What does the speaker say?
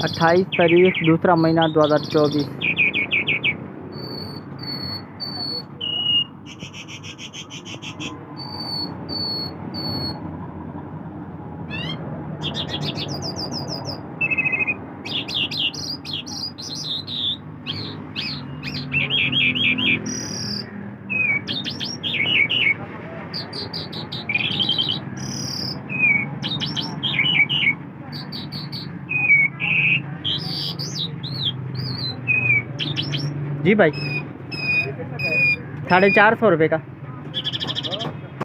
अट्ठाईस तारीख दूसरा महीना 2024। जी भाई, 450 रुपये का।